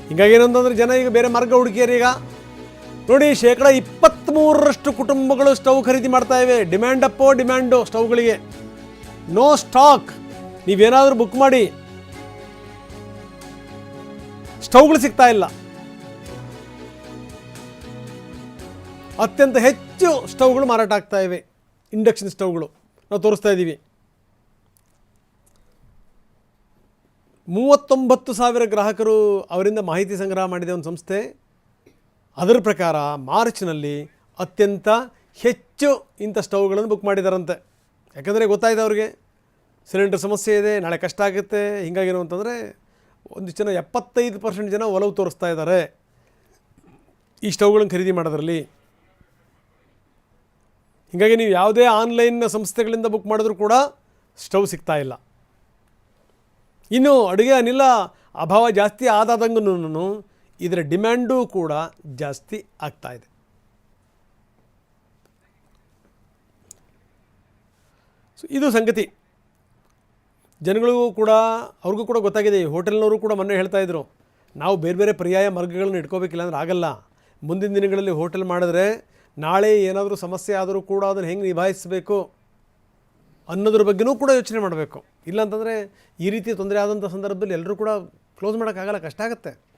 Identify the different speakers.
Speaker 1: ಹೀಗಾಗಿ ಏನಂತಂದರೆ ಜನ ಈಗ ಬೇರೆ ಮಾರ್ಗ ಹುಡುಕಿಯರು. ಈಗ ನೋಡಿ, 23% ಕುಟುಂಬಗಳು ಸ್ಟವ್ ಖರೀದಿ ಮಾಡ್ತಾ ಇವೆ. ಡಿಮ್ಯಾಂಡು ಸ್ಟವ್ಗಳಿಗೆ. No stock. ನೀವೇನಾದರೂ ಬುಕ್ ಮಾಡಿ, ಸ್ಟವ್ಗಳು ಸಿಗ್ತಾ ಇಲ್ಲ. ಅತ್ಯಂತ ಹೆಚ್ಚು ಸ್ಟವ್ಗಳು ಮಾರಾಟ ಆಗ್ತಾ ಇವೆ, ಇಂಡಕ್ಷನ್ ಸ್ಟವ್ಗಳು. ನಾವು ತೋರಿಸ್ತಾ ಇದ್ದೀವಿ. 39,000 ಗ್ರಾಹಕರು ಅವರಿಂದ ಮಾಹಿತಿ ಸಂಗ್ರಹ ಮಾಡಿದ ಒಂದು ಸಂಸ್ಥೆ. ಅದರ ಪ್ರಕಾರ ಮಾರ್ಚ್ನಲ್ಲಿ ಅತ್ಯಂತ ಹೆಚ್ಚು ಇಂಥ ಸ್ಟವ್ಗಳನ್ನು ಬುಕ್ ಮಾಡಿದಾರಂತೆ. ಯಾಕಂದರೆ ಗೊತ್ತಾಯಿತು ಅವ್ರಿಗೆ ಸಿಲಿಂಡರ್ ಸಮಸ್ಯೆ ಇದೆ, ನಾಳೆ ಕಷ್ಟ ಆಗುತ್ತೆ. ಹೀಗಾಗೇನು ಅಂತಂದರೆ ಒಂದಿಷ್ಟು ಜನ 75% ಜನ ಒಲವು ತೋರಿಸ್ತಾ ಇದ್ದಾರೆ ಈ ಸ್ಟವ್ಗಳನ್ನು ಖರೀದಿ ಮಾಡೋದ್ರಲ್ಲಿ. ಹೀಗಾಗಿ ನೀವು ಯಾವುದೇ ಆನ್ಲೈನ್ ಸಂಸ್ಥೆಗಳಿಂದ ಬುಕ್ ಮಾಡಿದ್ರೂ ಕೂಡ ಸ್ಟವ್ ಸಿಗ್ತಾ ಇಲ್ಲ. ಇನ್ನು ಅಡುಗೆ ಅನಿಲ ಅಭಾವ ಜಾಸ್ತಿ ಆದಾದಂಗೂ ಇದರ ಡಿಮ್ಯಾಂಡು ಕೂಡ ಜಾಸ್ತಿ ಆಗ್ತಾ ಇದೆ. ಸೊ ಇದು ಸಂಗತಿ. ಜನಗಳಿಗೂ ಕೂಡ, ಅವ್ರಿಗೂ ಕೂಡ ಗೊತ್ತಾಗಿದೆ. ಈ ಹೋಟೆಲ್ನವರು ಕೂಡ ಮೊನ್ನೆ ಹೇಳ್ತಾಯಿದ್ರು, ನಾವು ಬೇರೆ ಬೇರೆ ಪರ್ಯಾಯ ಮಾರ್ಗಗಳನ್ನು ಇಟ್ಕೋಬೇಕಿಲ್ಲ ಅಂದ್ರೆ ಆಗಲ್ಲ. ಮುಂದಿನ ದಿನಗಳಲ್ಲಿ ಹೋಟೆಲ್ ಮಾಡಿದ್ರೆ ನಾಳೆ ಏನಾದರೂ ಸಮಸ್ಯೆ ಆದರೂ ಕೂಡ ಅದನ್ನು ಹೆಂಗೆ ನಿಭಾಯಿಸಬೇಕು ಅನ್ನೋದ್ರ ಬಗ್ಗೆನೂ ಕೂಡ ಯೋಚನೆ ಮಾಡಬೇಕು. ಇಲ್ಲಾಂತಂದರೆ ಈ ರೀತಿ ತೊಂದರೆ ಆದಂಥ ಸಂದರ್ಭದಲ್ಲಿ ಎಲ್ಲರೂ ಕೂಡ ಕ್ಲೋಸ್ ಮಾಡೋಕ್ಕಾಗಲ್ಲ, ಕಷ್ಟ ಆಗುತ್ತೆ.